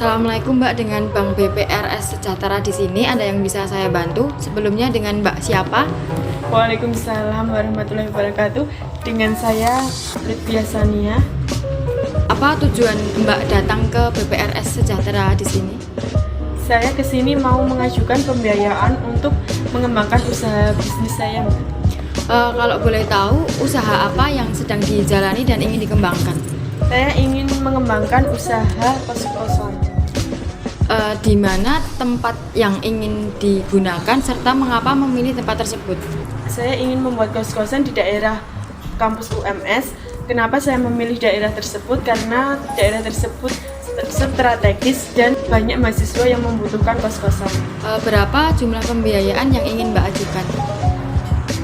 Assalamualaikum Mbak, dengan Bank BPRS Sejahtera di sini ada yang bisa saya bantu? Sebelumnya dengan Mbak siapa? Waalaikumsalam warahmatullahi wabarakatuh. Dengan saya Lutfia Sania. Apa tujuan Mbak datang ke BPRS Sejahtera di sini? Saya kesini mau mengajukan pembiayaan untuk mengembangkan usaha bisnis saya. Kalau boleh tahu, usaha apa yang sedang dijalani dan ingin dikembangkan? Saya ingin mengembangkan usaha kos-kosan. Di mana tempat yang ingin digunakan serta mengapa memilih tempat tersebut? Saya ingin membuat kos-kosan di daerah kampus UMS. Kenapa saya memilih daerah tersebut? Karena daerah tersebut strategis dan banyak mahasiswa yang membutuhkan kos-kosan. Berapa jumlah pembiayaan yang ingin Mbak ajukan?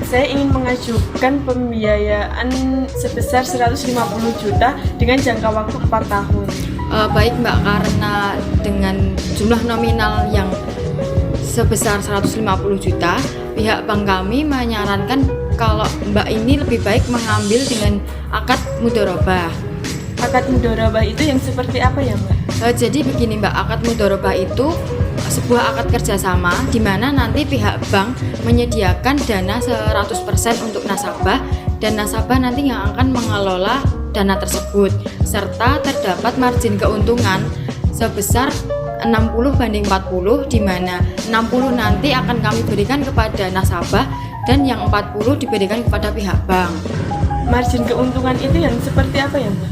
Saya ingin mengajukan pembiayaan sebesar 150 juta dengan jangka waktu 4 tahun. Baik Mbak, karena dengan jumlah nominal yang sebesar 150 juta, pihak bank kami menyarankan kalau Mbak ini lebih baik mengambil dengan akad mudharabah. Akad mudharabah itu yang seperti apa ya Mbak? Jadi begini Mbak, akad mudharabah itu sebuah akad kerjasama di mana nanti pihak bank menyediakan dana 100% untuk nasabah dan nasabah nanti yang akan mengelola dana tersebut serta terdapat margin keuntungan sebesar 60/40 di mana 60 nanti akan kami berikan kepada nasabah dan yang 40 diberikan kepada pihak bank. Margin keuntungan itu yang seperti apa ya Mbak?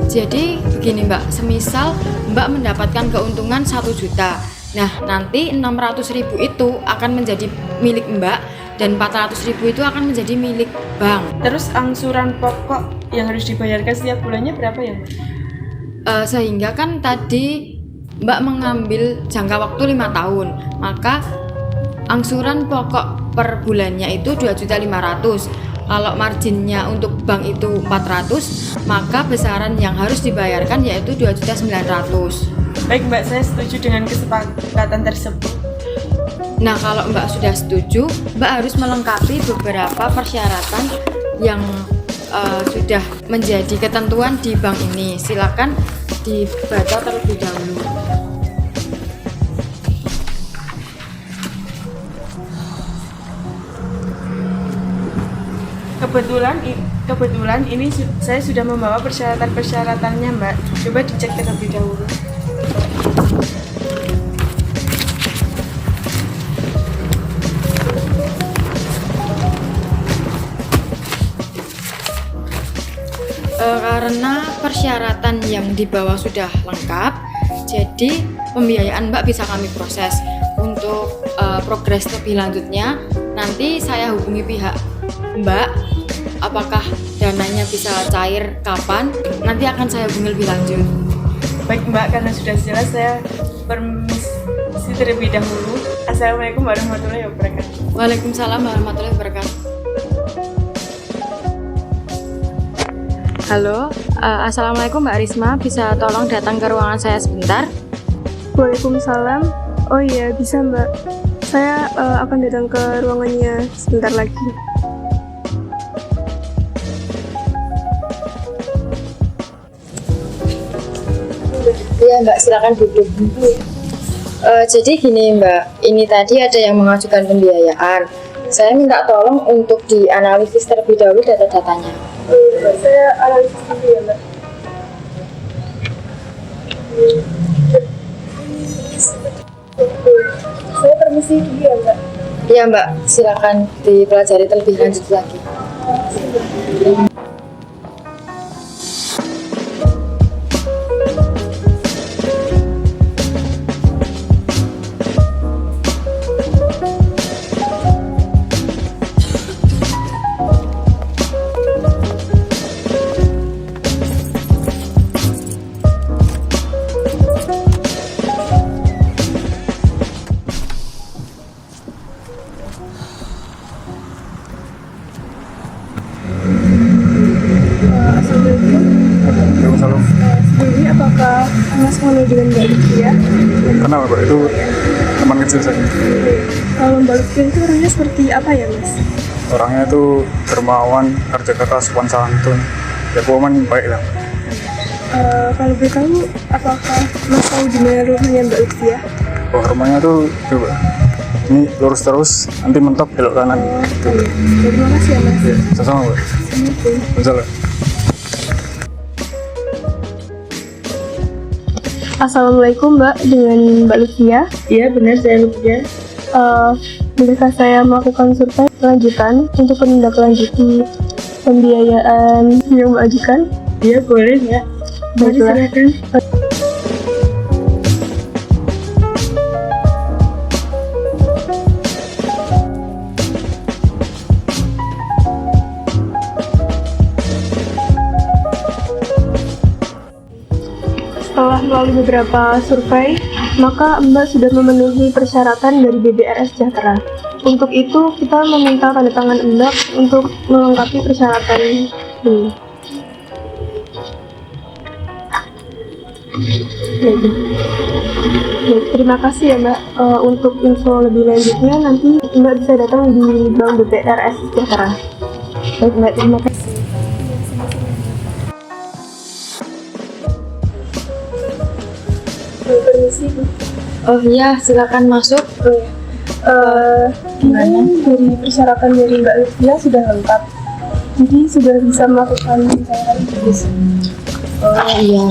Jadi begini Mbak, semisal Mbak mendapatkan keuntungan 1 juta. Nah, nanti 600.000 itu akan menjadi milik Mbak dan 400.000 itu akan menjadi milik bank. Terus angsuran pokok yang harus dibayarkan setiap bulannya berapa ya Mbak? Sehingga kan tadi Mbak mengambil jangka waktu 5 tahun, maka angsuran pokok per bulannya itu 2.500.000. Kalau marginnya untuk bank itu 400, maka besaran yang harus dibayarkan yaitu 2.900.000. Baik Mbak, saya setuju dengan kesepakatan tersebut. Nah, kalau Mbak sudah setuju, Mbak harus melengkapi beberapa persyaratan yang sudah menjadi ketentuan di bank ini. Silakan dibaca terlebih dahulu. Kebetulan ini saya sudah membawa persyaratan-persyaratannya Mbak. Coba dicek terlebih dahulu. Karena persyaratan yang di bawah sudah lengkap, jadi pembiayaan Mbak bisa kami proses. Untuk progres lebih lanjutnya, nanti saya hubungi pihak Mbak, apakah dananya bisa cair kapan, nanti akan saya hubungi lebih lanjut. Baik Mbak, karena sudah jelas saya permisi terlebih dahulu. Assalamualaikum warahmatullahi wabarakatuh. Waalaikumsalam warahmatullahi wabarakatuh. Halo, Assalamualaikum Mbak Risma, bisa tolong datang ke ruangan saya sebentar? Waalaikumsalam. Oh iya, bisa Mbak. Saya akan datang ke ruangannya sebentar lagi. Iya Mbak, silakan duduk. Jadi gini Mbak, ini tadi ada yang mengajukan pembiayaan. Saya minta tolong untuk dianalisis terlebih dahulu data-datanya. Saya analisis dulu ya Mbak. Saya permisi dulu ya Mbak. Iya Mbak, silakan dipelajari terlebih lanjut lagi. Assalamualaikum. Sebelumnya apakah Mas mengenal dengan Mbak Lutfia? Kenal Pak, itu teman kecil saya. Kalau Mbak Lutfia itu orangnya seperti apa ya Mas? Orangnya itu dermawan, kerja keras, sopan santun, ya pokoknya baik lah. Kalau boleh tahu, apakah Mas tahu di mana rumahnya Mbak Lutfia? Oh, rumahnya tuh coba. Ini lurus terus, nanti mentok belok kanan. Gitu. Terima kasih ya Mas. Iya, sama-sama, Mbak. Masalah. Assalamualaikum Mbak, dengan Mbak Lutfia. Iya benar, saya Lutfia. Bolehkah saya melakukan survei lanjutan untuk menindaklanjuti pembiayaan yang Mbak ajukan? Iya boleh ya. Mari Baiklah. silakan. Setelah melalui beberapa survei, maka Mbak sudah memenuhi persyaratan dari BBRS Sejahtera. Untuk itu, kita meminta tanda tangan Mbak untuk melengkapi persyaratan ini. Baik, terima kasih ya Mbak. Untuk info lebih lanjutnya nanti Mbak bisa datang di Bank BBRS Sejahtera. Baik Mbak, terima kasih. Permisi Bu. Oh iya, silakan masuk. Ini dari persyaratan dari Mbak Lutfia sudah lengkap. Jadi sudah bisa melakukan pencairan kredit. Oh iya.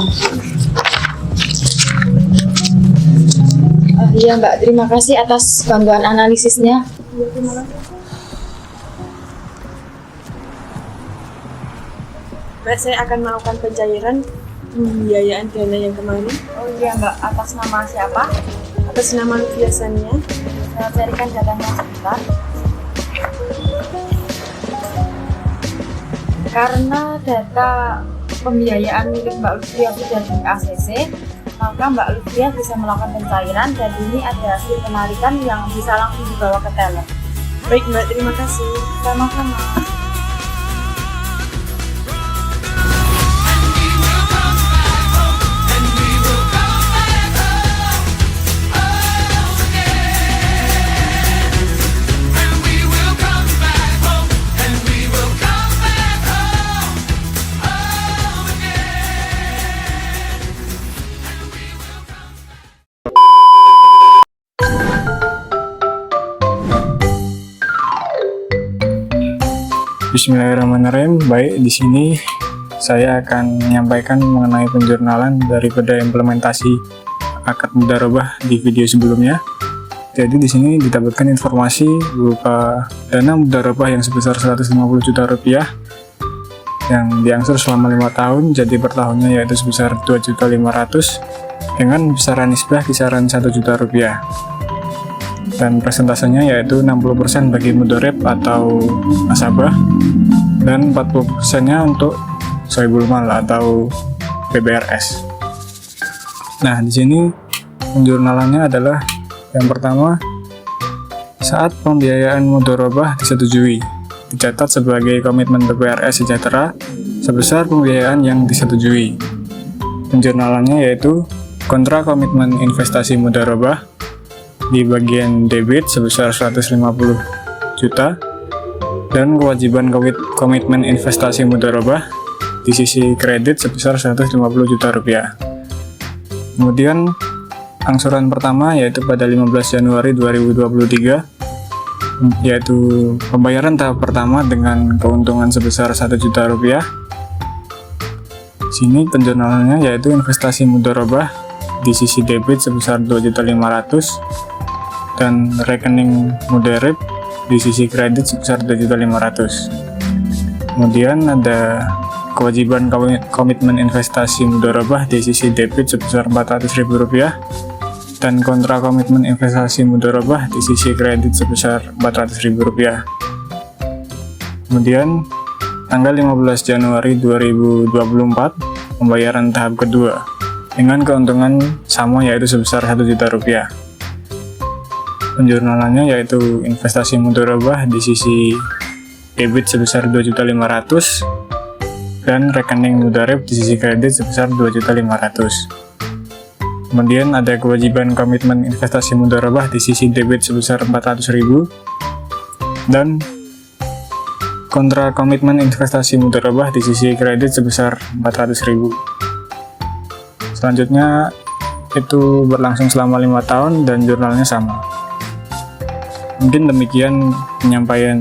Oh iya Mbak, terima kasih atas bantuan analisisnya. Ya, terima kasih. Mbak, saya akan melakukan pencairan pembiayaan dana yang kemarin Oh iya Mbak, atas nama siapa? atas nama Lutfia Sania. Saya carikan datanya sebentar. Karena data pembiayaan milik Mbak Lutfia sudah di ACC, maka Mbak Lutfia bisa melakukan pencairan dan ini ada hasil penarikan yang bisa langsung dibawa ke teller. Baik Mbak, terima kasih. Sama-sama. Bismillahirrahmanirrahim. Baik, di sini saya akan menyampaikan mengenai penjurnalan daripada implementasi akad mudharabah di video sebelumnya. Jadi di sini didapatkan informasi berupa dana mudharabah yang sebesar 150 juta rupiah yang diangsur selama 5 tahun, jadi per tahunnya yaitu sebesar 2.500.000 dengan besaran nisbah kisaran 1 juta rupiah. Dan persentasenya yaitu 60% bagi mudharib atau nasabah dan 40%-nya untuk sohibul mal atau BBRS. Nah, di sini penjurnalannya adalah yang pertama, saat pembiayaan mudharabah disetujui, dicatat sebagai komitmen BBRS Sejahtera sebesar pembiayaan yang disetujui. Penjurnalannya yaitu kontra komitmen investasi mudharabah di bagian debit sebesar 150 juta dan kewajiban komitmen investasi mudharabah di sisi kredit sebesar 150 juta rupiah. Kemudian angsuran pertama yaitu pada 15 Januari 2023 yaitu pembayaran tahap pertama dengan keuntungan sebesar 1 juta rupiah. Sini penjurnalannya yaitu investasi mudharabah di sisi debit sebesar 2.500.000 dan rekening mudharib di sisi kredit sebesar 2.500.000. Kemudian ada kewajiban komitmen investasi mudharabah di sisi debit sebesar 400.000 rupiah dan kontra komitmen investasi mudharabah di sisi kredit sebesar 400.000 rupiah. Kemudian tanggal 15 Januari 2024 pembayaran tahap kedua dengan keuntungan sama yaitu sebesar 1 juta rupiah. Penjurnalannya yaitu investasi mudharabah di sisi debit sebesar 2.500.000 dan rekening mudharib di sisi kredit sebesar 2.500.000. Kemudian ada kewajiban komitmen investasi mudharabah di sisi debit sebesar 400.000 dan kontra komitmen investasi mudharabah di sisi kredit sebesar 400.000. Selanjutnya itu berlangsung selama 5 tahun dan jurnalnya sama. Mungkin demikian penyampaian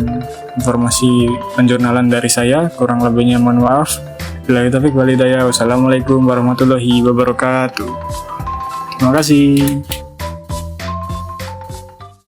informasi penjurnalan dari saya, kurang lebihnya mohon maaf. Billahi taufiq wal hidayah. Wassalamualaikum warahmatullahi wabarakatuh. Terima kasih.